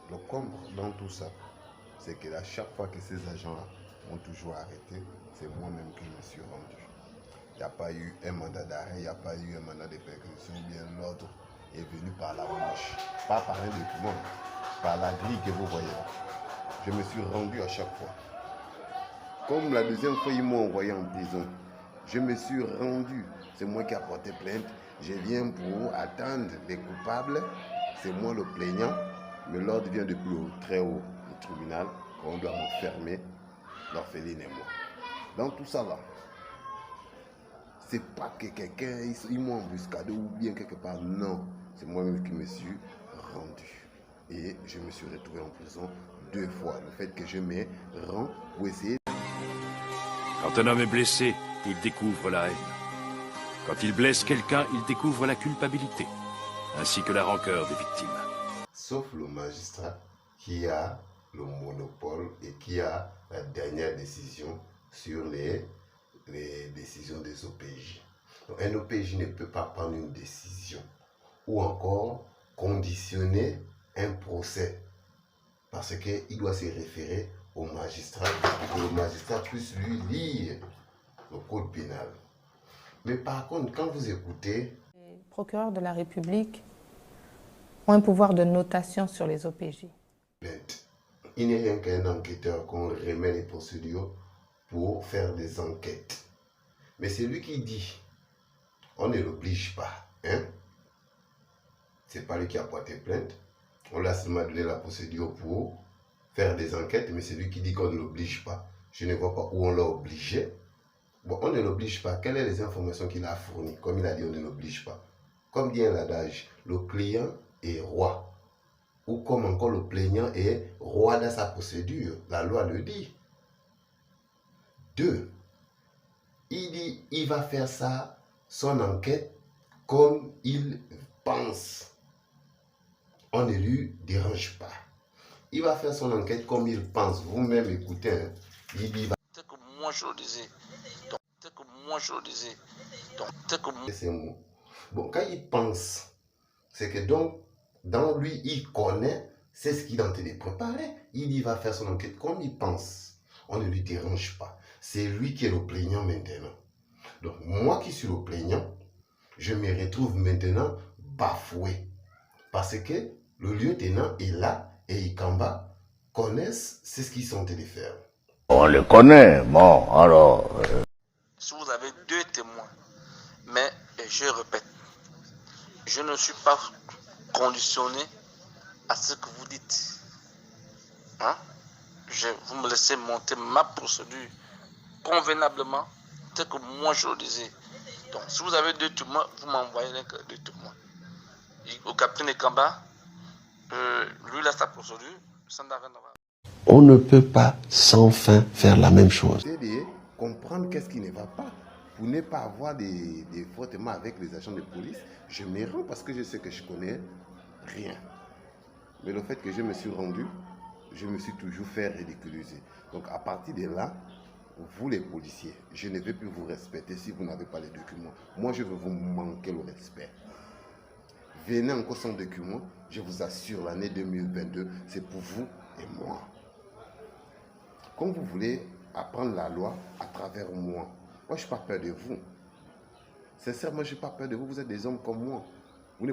Le comble dans tout ça, c'est que à chaque fois que ces agents-là ont toujours arrêté, c'est moi-même qui me suis rendu. Il n'y a pas eu un mandat d'arrêt, il n'y a pas eu un mandat de perquisition, bien l'ordre est venu par la bouche, pas par un document, par la grille que vous voyez là. Je me suis rendu à chaque fois. Comme la deuxième fois, ils m'ont envoyé en prison. Je me suis rendu. C'est moi qui ai porté plainte. Je viens pour attendre les coupables. C'est moi le plaignant. Mais l'ordre vient depuis le très haut du tribunal. On doit me fermer, l'orpheline et moi. Dans tout ça là, c'est pas que quelqu'un, ils m'ont embuscadé ou bien quelque part. Non, c'est moi-même qui me suis rendu. Et je me suis retrouvé en prison 2 fois. Le fait que je me rends pour essayer. Quand un homme est blessé, il découvre la haine. Quand il blesse quelqu'un, il découvre la culpabilité, ainsi que la rancœur des victimes. Sauf le magistrat qui a le monopole et qui a la dernière décision sur les décisions des OPJ. Donc, un OPJ ne peut pas prendre une décision ou encore conditionner un procès parce qu'il doit se référer au magistrat pour que le magistrat puisse lui lire le code pénal. Mais par contre, quand vous écoutez... Les procureurs de la République ont un pouvoir de notation sur les OPJ. Il n'est rien qu'un enquêteur qu'on remet les procédures pour faire des enquêtes. Mais c'est lui qui dit, on ne l'oblige pas. Hein? C'est pas lui qui a porté plainte. On lui a seulement donné la procédure pour faire des enquêtes, mais c'est lui qui dit qu'on ne l'oblige pas. Je ne vois pas où on l'a obligé. Bon, on ne l'oblige pas. Quelles sont les informations qu'il a fournies? Comme il a dit, on ne l'oblige pas. Comme dit l'adage, le client est roi. Ou comme encore le plaignant est roi dans sa procédure. La loi le dit. 2. Il dit, il va faire ça, son enquête, comme il pense. On ne lui dérange pas. Il va faire son enquête comme il pense. Vous-même écoutez, hein. Il dit, c'est que moi je le disais. Donc, c'est que moi je le disais. Donc, c'est que moi... Ces mots. Bon, quand il pense, c'est que donc, dans lui, il connaît, c'est ce qu'il est en train de préparer. Il va faire son enquête comme il pense. On ne lui dérange pas. C'est lui qui est le plaignant maintenant. Donc, moi qui suis le plaignant, je me retrouve maintenant bafoué. Parce que le lieutenant est là et Ikamba connaissent ce qu'ils sont en train de faire. On le connaît, bon, alors... Si vous avez 2 témoins, mais je répète, je ne suis pas conditionné à ce que vous dites. Hein? Vous me laissez monter ma procédure convenablement, tel que moi je le disais. Donc, si vous avez 2 témoins, vous m'envoyez les 2 témoins. Au capitaine Ekamba, lui, il a sa procédure, ça n'a rien à voir. On ne peut pas sans fin faire la même chose. C'est-à-dire comprendre qu'est-ce qui ne va pas. Pour ne pas avoir des frottements avec les agents de police, je me rends parce que je sais que je connais rien. Mais le fait que je me suis rendu, je me suis toujours fait ridiculiser. Donc à partir de là, vous les policiers, je ne vais plus vous respecter si vous n'avez pas les documents. Moi, je veux vous manquer le respect. Venez encore sans documents, je vous assure, l'année 2022, c'est pour vous et moi. Comme vous voulez apprendre la loi à travers moi, moi je n'ai pas peur de vous. Sincèrement, je n'ai pas peur de vous, vous êtes des hommes comme moi.